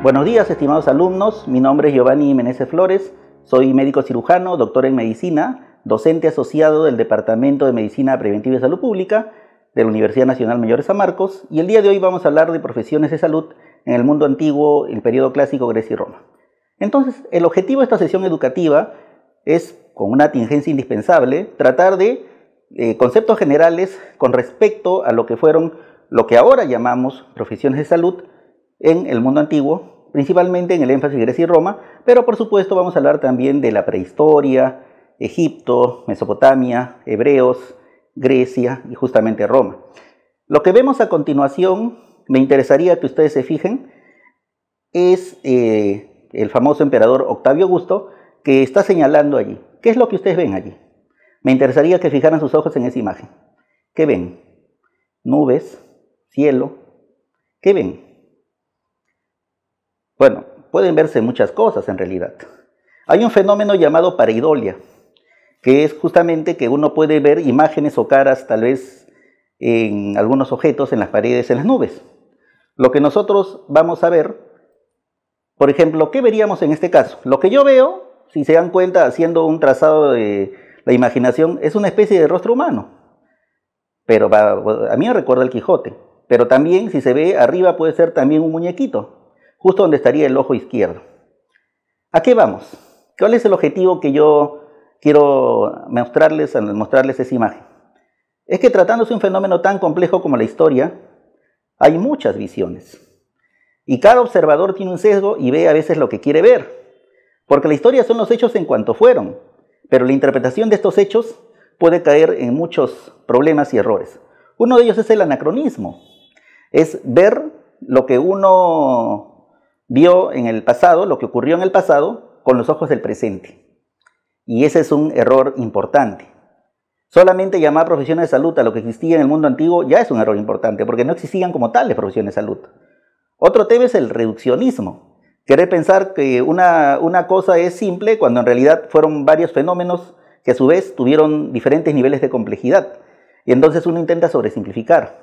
Buenos días, estimados alumnos. Mi nombre es Giovanni Meneses Flores. Soy médico cirujano, doctor en medicina, docente asociado del Departamento de Medicina Preventiva y Salud Pública de la Universidad Nacional Mayor de San Marcos. Y el día de hoy vamos a hablar de profesiones de salud en el mundo antiguo, el periodo clásico, Grecia y Roma. Entonces, el objetivo de esta sesión educativa es, con una tingencia indispensable, tratar de conceptos generales con respecto a lo que ahora llamamos profesiones de salud en el mundo antiguo, principalmente en el énfasis Grecia y Roma, pero por supuesto vamos a hablar también de la prehistoria, Egipto, Mesopotamia, hebreos, Grecia y justamente Roma. Lo que vemos a continuación, me interesaría que ustedes se fijen, es el famoso emperador Octavio Augusto, que está señalando allí. ¿Qué es lo que ustedes ven allí? Me interesaría que fijaran sus ojos en esa imagen. ¿Qué ven? Nubes, cielo. ¿Qué ven? Bueno, pueden verse muchas cosas en realidad. Hay un fenómeno llamado pareidolia, que es justamente que uno puede ver imágenes o caras tal vez en algunos objetos, en las paredes, en las nubes. Lo que nosotros vamos a ver, por ejemplo, ¿qué veríamos en este caso? Lo que yo veo, si se dan cuenta, haciendo un trazado de la imaginación, es una especie de rostro humano. Pero a mí me recuerda el Quijote. Pero también, si se ve arriba, puede ser también un muñequito, justo donde estaría el ojo izquierdo. ¿A qué vamos? ¿Cuál es el objetivo que yo quiero mostrarles al mostrarles esa imagen? Es que tratándose de un fenómeno tan complejo como la historia, hay muchas visiones. Y cada observador tiene un sesgo y ve a veces lo que quiere ver. Porque la historia son los hechos en cuanto fueron, pero la interpretación de estos hechos puede caer en muchos problemas y errores. Uno de ellos es el anacronismo. Es ver lo que uno vio en el pasado, lo que ocurrió en el pasado, con los ojos del presente. Y ese es un error importante. Solamente llamar profesiones de salud a lo que existía en el mundo antiguo ya es un error importante, porque no existían como tales profesiones de salud. Otro tema es el reduccionismo. Querer pensar que una cosa es simple cuando en realidad fueron varios fenómenos que a su vez tuvieron diferentes niveles de complejidad. Y entonces uno intenta sobresimplificar.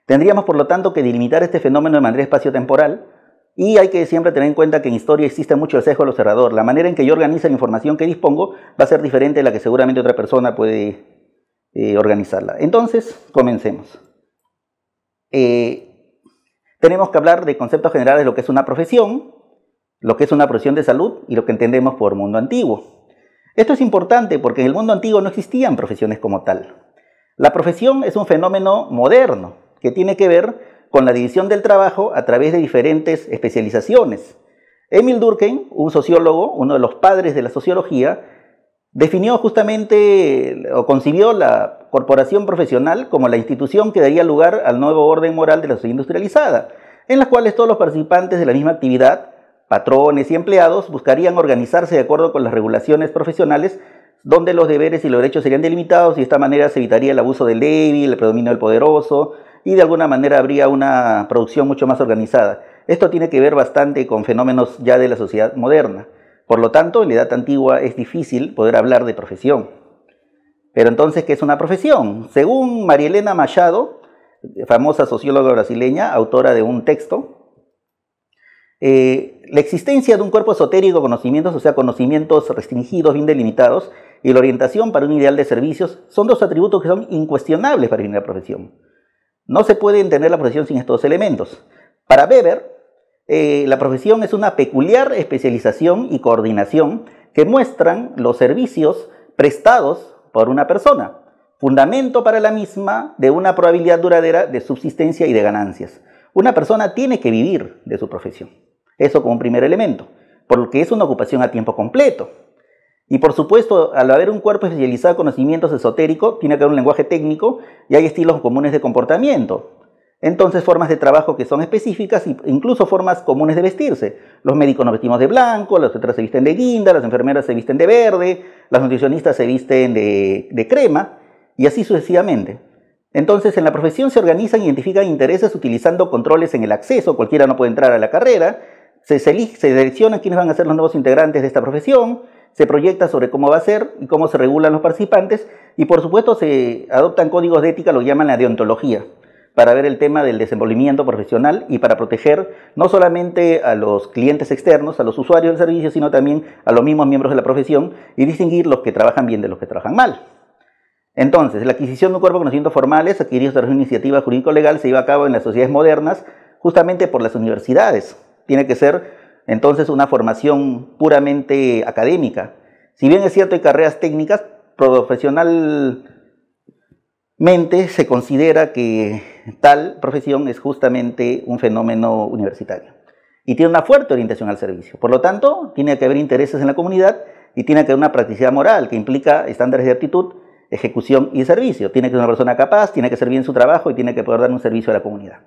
Tendríamos por lo tanto que delimitar este fenómeno de manera espaciotemporal. Y hay que siempre tener en cuenta que en historia existe mucho el sesgo del observador. La manera en que yo organizo la información que dispongo va a ser diferente de la que seguramente otra persona puede organizarla. Entonces, comencemos. Tenemos que hablar de conceptos generales de lo que es una profesión, lo que es una profesión de salud y lo que entendemos por mundo antiguo. Esto es importante porque en el mundo antiguo no existían profesiones como tal. La profesión es un fenómeno moderno que tiene que ver con la división del trabajo a través de diferentes especializaciones. Emil Durkheim, un sociólogo, uno de los padres de la sociología, definió justamente o concibió la corporación profesional como la institución que daría lugar al nuevo orden moral de la sociedad industrializada, en las cuales todos los participantes de la misma actividad, patrones y empleados, buscarían organizarse de acuerdo con las regulaciones profesionales, donde los deberes y los derechos serían delimitados y de esta manera se evitaría el abuso del débil, el predominio del poderoso, y de alguna manera habría una producción mucho más organizada. Esto tiene que ver bastante con fenómenos ya de la sociedad moderna. Por lo tanto, en la edad antigua es difícil poder hablar de profesión. Pero entonces, ¿qué es una profesión? Según María Elena Machado, famosa socióloga brasileña, autora de un texto, la existencia de un cuerpo esotérico de conocimientos, o sea, conocimientos restringidos, bien delimitados, y la orientación para un ideal de servicios, son dos atributos que son incuestionables para definir la profesión. No se puede entender la profesión sin estos elementos. Para Weber, la profesión es una peculiar especialización y coordinación que muestran los servicios prestados por una persona, fundamento para la misma de una probabilidad duradera de subsistencia y de ganancias. Una persona tiene que vivir de su profesión. Eso como un primer elemento, porque es una ocupación a tiempo completo. Y por supuesto, al haber un cuerpo especializado en conocimientos esotéricos, tiene que haber un lenguaje técnico y hay estilos comunes de comportamiento. Entonces, formas de trabajo que son específicas e incluso formas comunes de vestirse. Los médicos nos vestimos de blanco, las otras se visten de guinda, las enfermeras se visten de verde, las nutricionistas se visten de crema y así sucesivamente. Entonces, en la profesión se organizan e identifican intereses utilizando controles en el acceso. Cualquiera no puede entrar a la carrera. Se seleccionan quiénes van a ser los nuevos integrantes de esta profesión. Se proyecta sobre cómo va a ser y cómo se regulan los participantes y por supuesto se adoptan códigos de ética, lo llaman la deontología. para ver el tema del desenvolvimiento profesional y para proteger no solamente a los clientes externos, a los usuarios del servicio, sino también a los mismos miembros de la profesión y distinguir los que trabajan bien de los que trabajan mal. Entonces, la adquisición de un cuerpo de conocimientos formales adquiridos tras una iniciativa jurídico-legal se lleva a cabo en las sociedades modernas justamente por las universidades. Tiene que ser entonces una formación puramente académica. Si bien es cierto hay carreras técnicas, profesionalmente se considera que tal profesión es justamente un fenómeno universitario y tiene una fuerte orientación al servicio. Por lo tanto, tiene que haber intereses en la comunidad y tiene que haber una practicidad moral que implica estándares de aptitud, ejecución y servicio. Tiene que ser una persona capaz, tiene que hacer bien su trabajo y tiene que poder dar un servicio a la comunidad.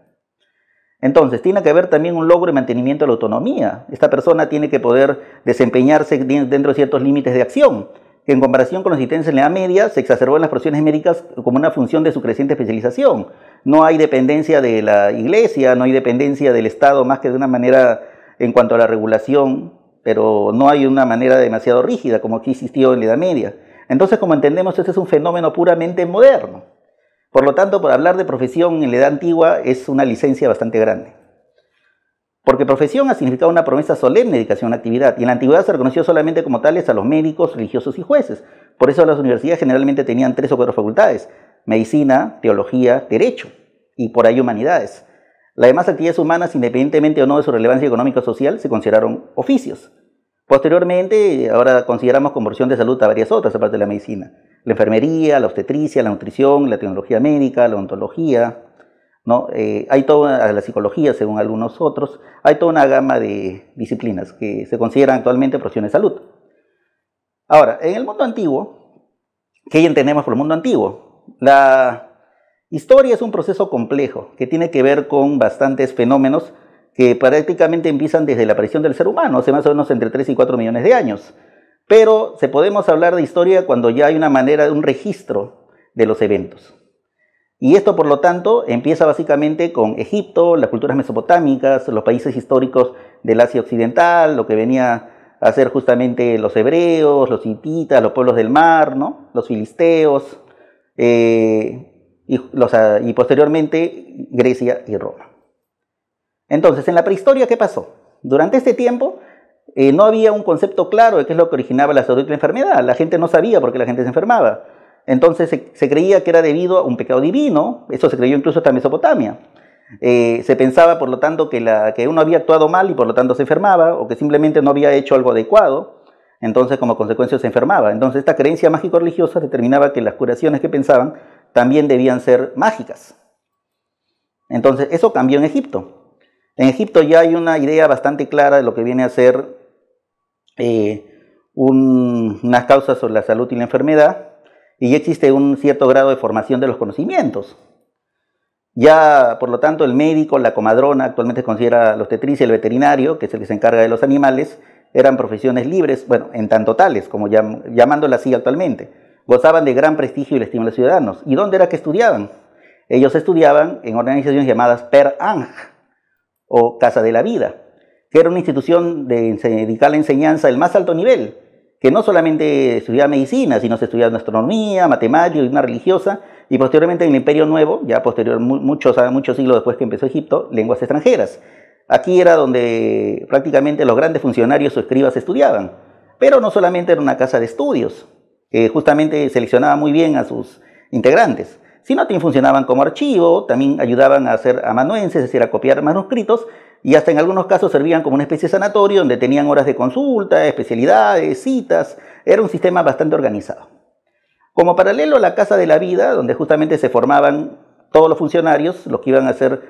Entonces, tiene que haber también un logro y mantenimiento de la autonomía. Esta persona tiene que poder desempeñarse dentro de ciertos límites de acción, que en comparación con los existentes en la Edad Media se exacerbó en las profesiones médicas como una función de su creciente especialización. No hay dependencia de la Iglesia, no hay dependencia del Estado más que de una manera en cuanto a la regulación, pero no hay una manera demasiado rígida como aquí existió en la Edad Media. Entonces, como entendemos, este es un fenómeno puramente moderno. Por lo tanto, por hablar de profesión en la Edad Antigua es una licencia bastante grande. Porque profesión ha significado una promesa solemne de dedicación a una actividad, y en la antigüedad se reconoció solamente como tales a los médicos, religiosos y jueces. Por eso las universidades generalmente tenían 3 o 4 facultades: medicina, teología, derecho, y por ahí humanidades. Las demás actividades humanas, independientemente o no de su relevancia económica o social, se consideraron oficios. Posteriormente, ahora consideramos como profesión de salud a varias otras, aparte de la medicina: la enfermería, la obstetricia, la nutrición, la tecnología médica, la odontología, ¿no? Hay toda la psicología, según algunos otros. Hay toda una gama de disciplinas que se consideran actualmente profesiones de salud. Ahora, en el mundo antiguo, ¿qué entendemos por el mundo antiguo? La historia es un proceso complejo que tiene que ver con bastantes fenómenos que prácticamente empiezan desde la aparición del ser humano, hace más o menos entre 3 y 4 millones de años. Pero podemos hablar de historia cuando ya hay una manera de un registro de los eventos. Y esto, por lo tanto, empieza básicamente con Egipto, las culturas mesopotámicas, los países históricos del Asia Occidental, lo que venía a ser justamente los hebreos, los hititas, los pueblos del mar, ¿no? Los filisteos, y posteriormente Grecia y Roma. Entonces, en la prehistoria, ¿qué pasó? Durante este tiempo no había un concepto claro de qué es lo que originaba la salud y la enfermedad. La gente no sabía por qué la gente se enfermaba. Entonces se creía que era debido a un pecado divino. Eso se creyó incluso hasta en Mesopotamia. Se pensaba, por lo tanto, que uno había actuado mal y por lo tanto se enfermaba, o que simplemente no había hecho algo adecuado, entonces como consecuencia se enfermaba. Entonces esta creencia mágico-religiosa determinaba que las curaciones que pensaban también debían ser mágicas. Entonces eso cambió en Egipto. En Egipto ya hay una idea bastante clara de lo que viene a ser unas causas sobre la salud y la enfermedad, y ya existe un cierto grado de formación de los conocimientos. Ya, por lo tanto, el médico, la comadrona, actualmente se considera la obstetricia y el veterinario, que es el que se encarga de los animales, eran profesiones libres, bueno, en tanto tales, como llamándolas así actualmente. Gozaban de gran prestigio y el estímulo de los ciudadanos. ¿Y dónde era que estudiaban? Ellos estudiaban en organizaciones llamadas Per Anj, o Casa de la Vida, que era una institución dedicada a la enseñanza del más alto nivel, que no solamente estudiaba medicina, sino se estudiaba astronomía, matemáticas y una religiosa, y posteriormente en el Imperio Nuevo, ya posterior, muchos siglos después que empezó Egipto, lenguas extranjeras. Aquí era donde prácticamente los grandes funcionarios o escribas estudiaban, pero no solamente era una casa de estudios, que justamente seleccionaba muy bien a sus integrantes, sino también funcionaban como archivo, también ayudaban a hacer amanuenses, es decir, a copiar manuscritos, y hasta en algunos casos servían como una especie de sanatorio donde tenían horas de consulta, especialidades, citas. Era un sistema bastante organizado. Como paralelo a la Casa de la Vida, donde justamente se formaban todos los funcionarios, los que iban a hacer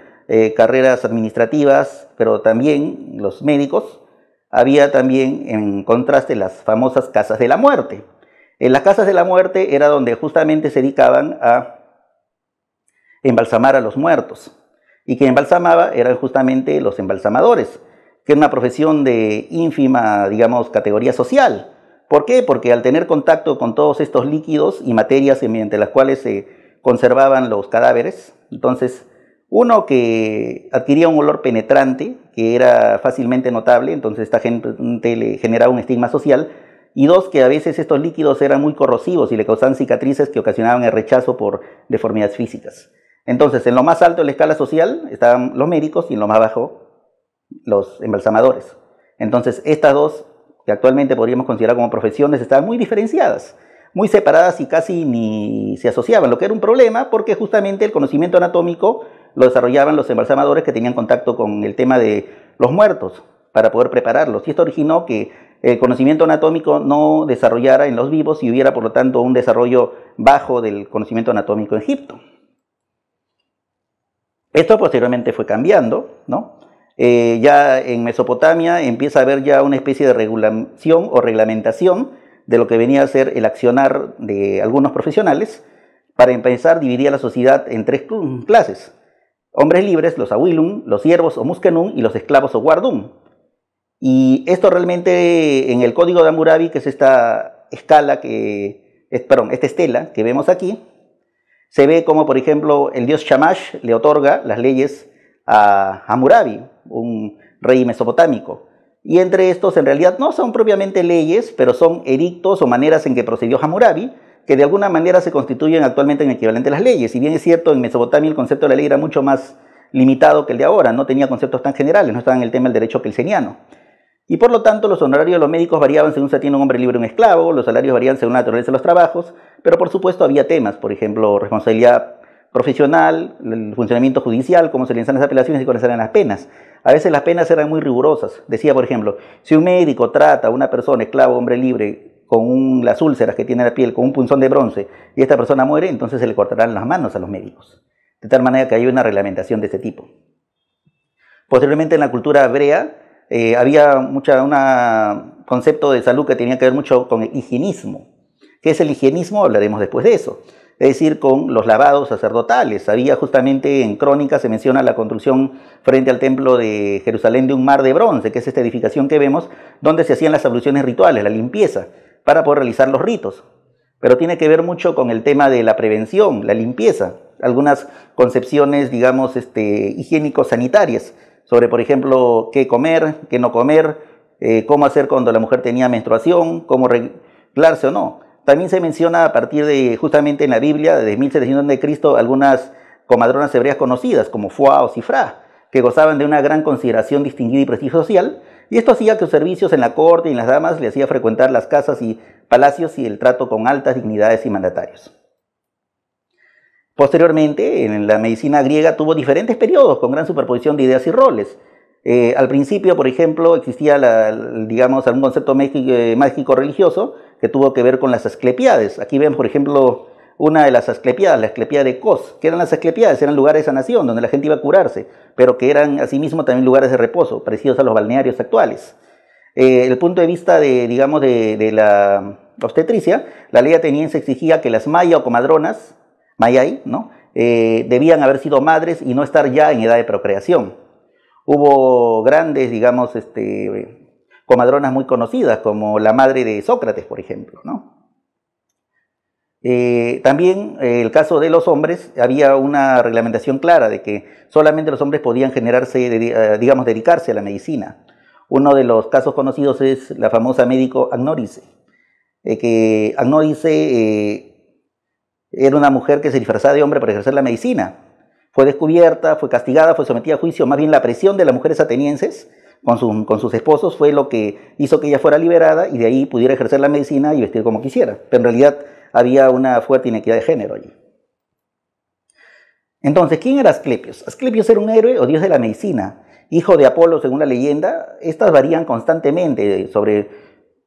carreras administrativas, pero también los médicos, había también en contraste las famosas Casas de la Muerte. En las Casas de la Muerte era donde justamente se dedicaban a embalsamar a los muertos, y quien embalsamaba eran justamente los embalsamadores, que era una profesión de ínfima, digamos, categoría social. ¿Por qué? Porque al tener contacto con todos estos líquidos y materias mediante las cuales se conservaban los cadáveres, entonces uno que adquiría un olor penetrante, que era fácilmente notable, entonces esta gente le generaba un estigma social, y dos, que a veces estos líquidos eran muy corrosivos y le causaban cicatrices que ocasionaban el rechazo por deformidades físicas. Entonces, en lo más alto de la escala social estaban los médicos y en lo más bajo los embalsamadores. Entonces, estas dos, que actualmente podríamos considerar como profesiones, estaban muy diferenciadas, muy separadas y casi ni se asociaban, lo que era un problema porque justamente el conocimiento anatómico lo desarrollaban los embalsamadores que tenían contacto con el tema de los muertos para poder prepararlos. Y esto originó que el conocimiento anatómico no desarrollara en los vivos y hubiera, por lo tanto, un desarrollo bajo del conocimiento anatómico en Egipto. Esto posteriormente fue cambiando, ¿no? Ya en Mesopotamia empieza a haber ya una especie de regulación o reglamentación de lo que venía a ser el accionar de algunos profesionales. Para empezar, dividía la sociedad en tres clases: hombres libres, los awilum, los siervos o muskenum, y los esclavos o guardum. Y esto realmente en el código de Hammurabi, que es esta estela que vemos aquí, se ve como, por ejemplo, el dios Shamash le otorga las leyes a Hammurabi, un rey mesopotámico. Y entre estos en realidad no son propiamente leyes, pero son edictos o maneras en que procedió Hammurabi, que de alguna manera se constituyen actualmente en equivalente a las leyes. Si bien es cierto, en Mesopotamia el concepto de la ley era mucho más limitado que el de ahora, no tenía conceptos tan generales, no estaba en el tema del derecho kelseniano. Y por lo tanto los honorarios de los médicos variaban según se tiene un hombre libre o un esclavo, los salarios varían según la naturaleza de los trabajos, pero por supuesto había temas, por ejemplo, responsabilidad profesional, el funcionamiento judicial, cómo se realizan las apelaciones y cuáles eran las penas. A veces las penas eran muy rigurosas. Decía, por ejemplo, si un médico trata a una persona, esclavo o hombre libre, con las úlceras que tiene en la piel, con un punzón de bronce, y esta persona muere, entonces se le cortarán las manos a los médicos. De tal manera que hay una reglamentación de este tipo. Posteriormente en la cultura hebrea, había un concepto de salud que tenía que ver mucho con el higienismo. ¿Qué es el higienismo? Hablaremos después de eso. Es decir, con los lavados sacerdotales. Había justamente en Crónicas, se menciona la construcción frente al templo de Jerusalén de un mar de bronce, que es esta edificación que vemos, donde se hacían las abluciones rituales, la limpieza, para poder realizar los ritos. Pero tiene que ver mucho con el tema de la prevención, la limpieza, algunas concepciones, digamos, higiénico-sanitarias, sobre, por ejemplo, qué comer, qué no comer, cómo hacer cuando la mujer tenía menstruación, cómo arreglarse o no. También se menciona a partir de, justamente en la Biblia, de 1700 a.C., algunas comadronas hebreas conocidas, como Fuá o Sifrá, que gozaban de una gran consideración distinguida y prestigio social, y esto hacía que sus servicios en la corte y en las damas le hacía frecuentar las casas y palacios y el trato con altas dignidades y mandatarios. Posteriormente, en la medicina griega tuvo diferentes periodos con gran superposición de ideas y roles. Al principio, por ejemplo, existía, digamos, algún concepto mágico religioso que tuvo que ver con las asclepiades. Aquí ven, por ejemplo, una de las asclepiadas, la asclepia de Kos. ¿Qué eran las asclepiades? Eran lugares de sanación donde la gente iba a curarse, pero que eran asimismo también lugares de reposo, parecidos a los balnearios actuales. El punto de vista digamos, de la obstetricia, la ley ateniense exigía que las maya o comadronas, mayai, ¿no? Debían haber sido madres y no estar ya en edad de procreación. Hubo grandes, digamos, comadronas muy conocidas, como la madre de Sócrates, por ejemplo, ¿no? También el caso de los hombres, había una reglamentación clara de que solamente los hombres podían digamos, dedicarse a la medicina. Uno de los casos conocidos es la famosa médico Agnórice, que Agnórice era una mujer que se disfrazaba de hombre para ejercer la medicina. Fue descubierta, fue castigada, fue sometida a juicio. Más bien la presión de las mujeres atenienses con sus esposos fue lo que hizo que ella fuera liberada y de ahí pudiera ejercer la medicina y vestir como quisiera. Pero en realidad había una fuerte inequidad de género allí. Entonces, ¿quién era Asclepios? Asclepios era un héroe o dios de la medicina, hijo de Apolo según la leyenda. Estas varían constantemente sobre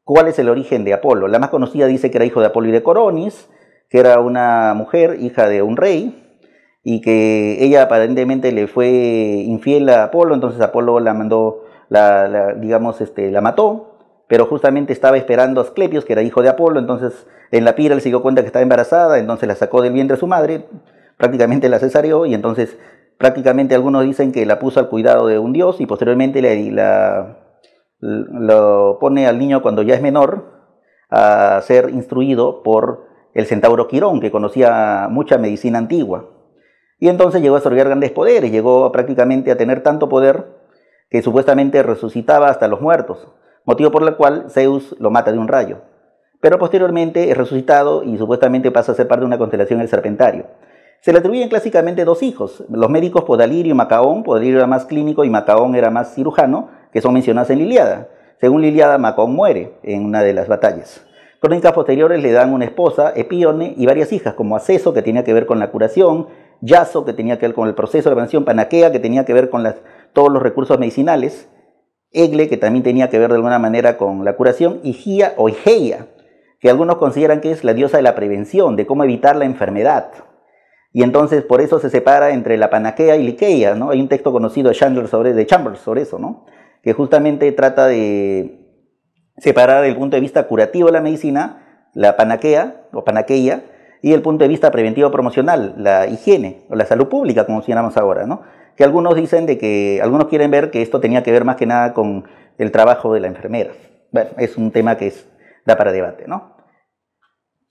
cuál es el origen de Apolo. La más conocida dice que era hijo de Apolo y de Coronis, que era una mujer, hija de un rey, y que ella aparentemente le fue infiel a Apolo, entonces Apolo la mandó, digamos, la mató, pero justamente estaba esperando a Asclepios, que era hijo de Apolo. Entonces en la pira él se dio cuenta que estaba embarazada, entonces la sacó del vientre de su madre, prácticamente la cesareó, y entonces prácticamente algunos dicen que la puso al cuidado de un dios, y posteriormente lo pone al niño cuando ya es menor a ser instruido por el centauro Quirón, que conocía mucha medicina antigua. Y entonces llegó a desarrollar grandes poderes, llegó prácticamente a tener tanto poder que supuestamente resucitaba hasta los muertos, motivo por el cual Zeus lo mata de un rayo. Pero posteriormente es resucitado y supuestamente pasa a ser parte de una constelación del Serpentario. Se le atribuyen clásicamente dos hijos, los médicos Podalirio y Macaón. Podalirio era más clínico y Macaón era más cirujano, que son mencionados en la Ilíada. Según la Ilíada, Macaón muere en una de las batallas. Crónicas posteriores le dan una esposa, Epíone, y varias hijas, como Aceso, que tenía que ver con la curación, Yaso, que tenía que ver con el proceso de preparación, Panaquea, que tenía que ver con todos los recursos medicinales, Egle, que también tenía que ver de alguna manera con la curación, y Gia o Igeia, que algunos consideran que es la diosa de la prevención, de cómo evitar la enfermedad. Y entonces por eso se separa entre la Panaquea y Liqueia, ¿no? Hay un texto conocido de Chambers sobre eso, ¿no? Que justamente trata de separar el punto de vista curativo de la medicina, la Panaquea o Panaqueia, y el punto de vista preventivo promocional, la higiene o la salud pública, como mencionamos ahora, ¿no? Que algunos dicen algunos quieren ver que esto tenía que ver más que nada con el trabajo de la enfermera. Bueno, es un tema que da para debate, ¿no?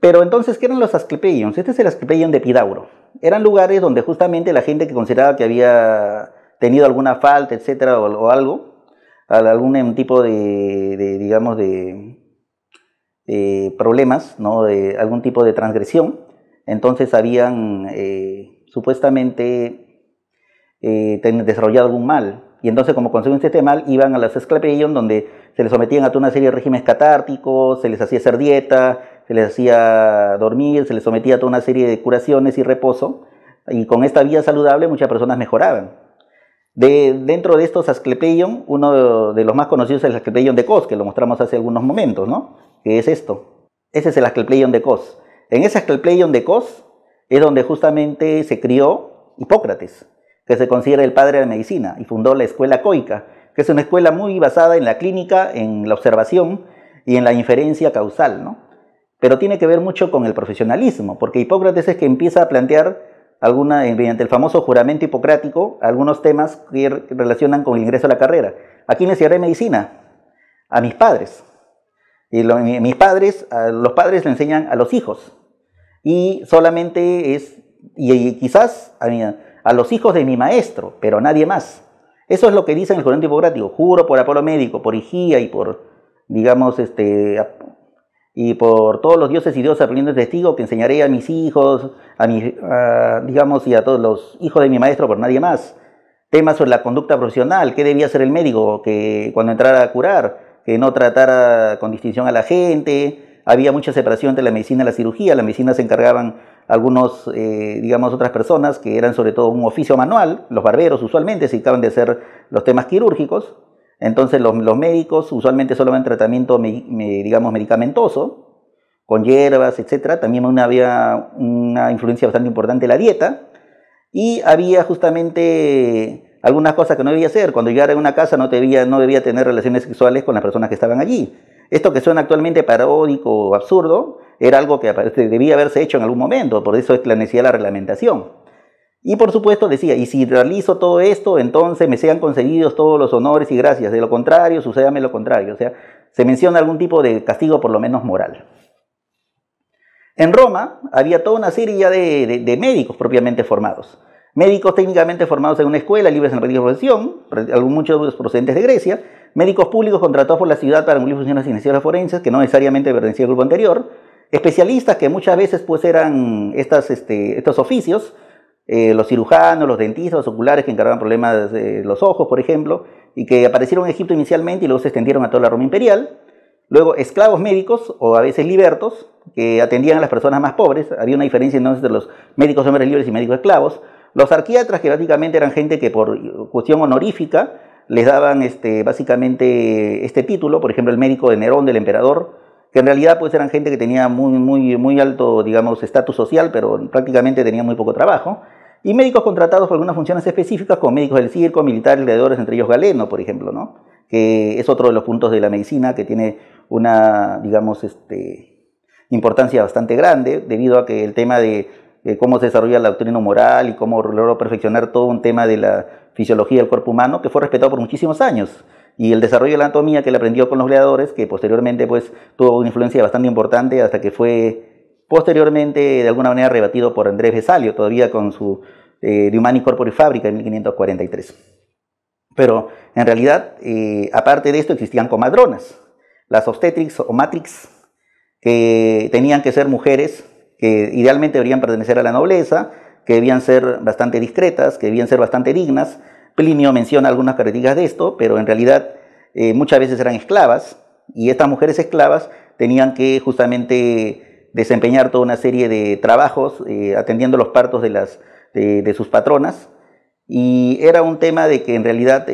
Pero entonces, ¿qué eran los Asclepeions? Este es el Asclepeion de Epidauro. Eran lugares donde justamente la gente que consideraba que había tenido alguna falta, etcétera, o algo, algún tipo digamos, de problemas, ¿no? De algún tipo de transgresión, entonces habían supuestamente desarrollado algún mal. Y entonces, como consecuencia de este mal, iban a las Asclepeion, donde se les sometían a toda una serie de regímenes catárticos, se les hacía hacer dieta, se les hacía dormir, se les sometía a toda una serie de curaciones y reposo, y con esta vida saludable muchas personas mejoraban. Dentro de estos Asclepeion, uno de los más conocidos es el Asclepeion de Cos, que lo mostramos hace algunos momentos, ¿no? Que es esto. Ese es el Asclepeion de Cos. En ese Asclepeion de Cos es donde justamente se crió Hipócrates, que se considera el padre de la medicina, y fundó la escuela coica, que es una escuela muy basada en la clínica, en la observación y en la inferencia causal, ¿no? Pero tiene que ver mucho con el profesionalismo, porque Hipócrates es que empieza a plantear mediante el famoso juramento hipocrático, algunos temas que relacionan con el ingreso a la carrera. ¿A quién le enseñaré medicina? A mis padres. Y los padres le enseñan a los hijos. Y solamente quizás a los hijos de mi maestro, pero a nadie más. Eso es lo que dice en el juramento hipocrático. Juro por Apolo Médico, por Higia y por, digamos, y por todos los dioses y diosas poniendo el testigo, que enseñaré a mis hijos, digamos, y a todos los hijos de mi maestro, por nadie más. Temas sobre la conducta profesional, qué debía hacer el médico que cuando entrara a curar, que no tratara con distinción a la gente. Había mucha separación entre la medicina y la cirugía. La medicina se encargaban algunos, digamos, otras personas que eran sobre todo un oficio manual. Los barberos usualmente se dedicaban de hacer los temas quirúrgicos. Entonces los médicos usualmente solo ven tratamiento, digamos, medicamentoso, con hierbas, etc. También había una influencia bastante importante de la dieta, y había justamente algunas cosas que no debía hacer. Cuando llegara a una casa no debía tener relaciones sexuales con las personas que estaban allí. Esto que suena actualmente paródico o absurdo, era algo que debía haberse hecho en algún momento, por eso es la necesidad de la reglamentación. Y por supuesto decía, y si realizo todo esto, entonces me sean concedidos todos los honores y gracias. De lo contrario, sucédame lo contrario. O sea, se menciona algún tipo de castigo por lo menos moral. En Roma había toda una serie ya de médicos propiamente formados. Médicos técnicamente formados en una escuela, libres en la práctica de profesión, muchos procedentes de Grecia. Médicos públicos contratados por la ciudad para cumplir funciones iniciales forenses, que no necesariamente pertenecían al grupo anterior. Especialistas que muchas veces pues eran estos oficios. Los cirujanos, los dentistas, los oculares que encargaban problemas de los ojos, por ejemplo, y que aparecieron en Egipto inicialmente y luego se extendieron a toda la Roma imperial. Luego, esclavos médicos, o a veces libertos, que atendían a las personas más pobres. Había una diferencia entonces entre los médicos hombres libres y médicos esclavos. Los arquiatras, que básicamente eran gente que por cuestión honorífica les daban básicamente este título. Por ejemplo, el médico de Nerón, del emperador, que en realidad pues eran gente que tenía muy alto, digamos, estatus social, pero prácticamente tenía muy poco trabajo. Y médicos contratados por algunas funciones específicas, como médicos del circo, militares, gladiadores, entre ellos Galeno, por ejemplo, ¿no? Que es otro de los puntos de la medicina que tiene una, digamos, importancia bastante grande, debido a que el tema de cómo se desarrolla la doctrina moral y cómo logró perfeccionar todo un tema de la fisiología del cuerpo humano, que fue respetado por muchísimos años. Y el desarrollo de la anatomía que él aprendió con los gladiadores, que posteriormente pues tuvo una influencia bastante importante hasta que fue posteriormente de alguna manera rebatido por Andrés Vesalio, todavía con su De Humani Corpore Fabrica en 1543. Pero en realidad, aparte de esto, existían comadronas, las obstetrix o matrix, que tenían que ser mujeres que idealmente deberían pertenecer a la nobleza, que debían ser bastante discretas, que debían ser bastante dignas. Plinio menciona algunas características de esto, pero en realidad muchas veces eran esclavas, y estas mujeres esclavas tenían que justamente desempeñar toda una serie de trabajos atendiendo los partos de sus patronas, y era un tema de que en realidad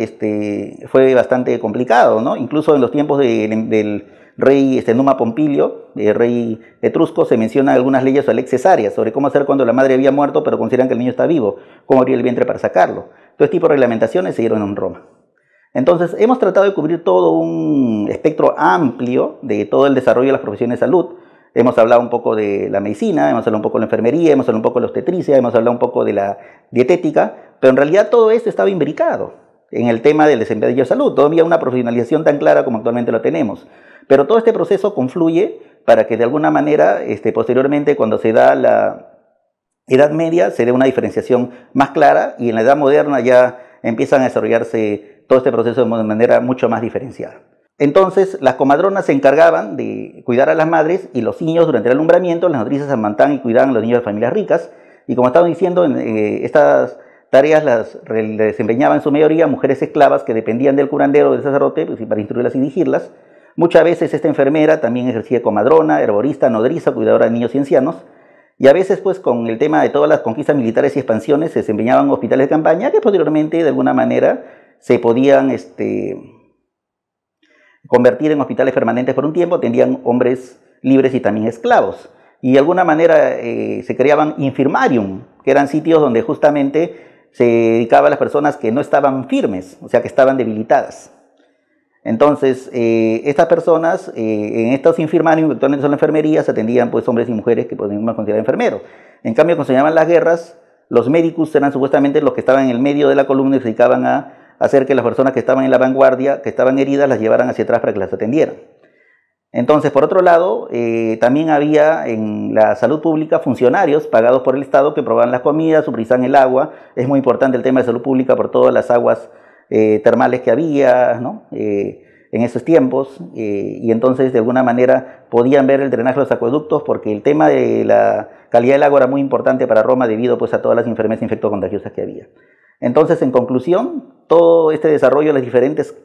fue bastante complicado, ¿no? Incluso en los tiempos del rey Numa Pompilio, rey etrusco, se mencionan algunas leyes sobre lex cesárea, sobre cómo hacer cuando la madre había muerto pero consideran que el niño está vivo, cómo abrir el vientre para sacarlo. Todo este tipo de reglamentaciones se dieron en Roma. Entonces hemos tratado de cubrir todo un espectro amplio de todo el desarrollo de las profesiones de salud. Hemos hablado un poco de la medicina, hemos hablado un poco de la enfermería, hemos hablado un poco de la obstetricia, hemos hablado un poco de la dietética, pero en realidad todo esto estaba imbricado en el tema del desempeño de salud. No había una profesionalización tan clara como actualmente lo tenemos. Pero todo este proceso confluye para que de alguna manera, posteriormente, cuando se da la Edad Media, se dé una diferenciación más clara, y en la Edad Moderna ya empiezan a desarrollarse todo este proceso de manera mucho más diferenciada. Entonces, las comadronas se encargaban de cuidar a las madres y los niños durante el alumbramiento. Las nodrizas amamantaban y cuidaban a los niños de familias ricas. Y como estaba diciendo, estas tareas las desempeñaban en su mayoría mujeres esclavas que dependían del curandero o del sacerdote pues, para instruirlas y dirigirlas. Muchas veces esta enfermera también ejercía comadrona, herborista, nodriza, cuidadora de niños y ancianos. Y a veces, pues, con el tema de todas las conquistas militares y expansiones, se desempeñaban hospitales de campaña que posteriormente, de alguna manera, se podían convertir en hospitales permanentes por un tiempo. Tenían hombres libres y también esclavos. Y de alguna manera se creaban infirmarium, que eran sitios donde justamente se dedicaba a las personas que no estaban firmes, o sea, que estaban debilitadas. Entonces, estas personas, en estos infirmarios, actualmente son las enfermerías, atendían pues hombres y mujeres que podíamos considerar enfermeros. En cambio, cuando se llamaban las guerras, los médicos eran supuestamente los que estaban en el medio de la columna y se dedicaban a hacer que las personas que estaban en la vanguardia, que estaban heridas, las llevaran hacia atrás para que las atendieran. Entonces, por otro lado, también había en la salud pública funcionarios pagados por el Estado que probaban las comidas, supervisaban el agua. Es muy importante el tema de salud pública por todas las aguas termales que había, ¿no? En esos tiempos, y entonces de alguna manera podían ver el drenaje de los acueductos, porque el tema de la calidad del agua era muy importante para Roma debido pues, a todas las enfermedades infectocontagiosas que había. Entonces, en conclusión, todo este desarrollo de las diferentes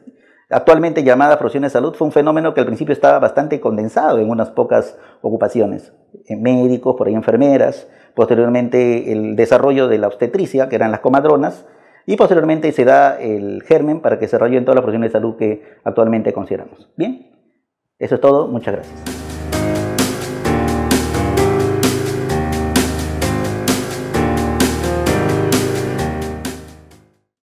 actualmente llamadas profesiones de salud fue un fenómeno que al principio estaba bastante condensado en unas pocas ocupaciones, médicos, por ahí enfermeras, posteriormente el desarrollo de la obstetricia, que eran las comadronas, y posteriormente se da el germen para que se desarrollen todas las profesiones de salud que actualmente consideramos. Bien, eso es todo. Muchas gracias.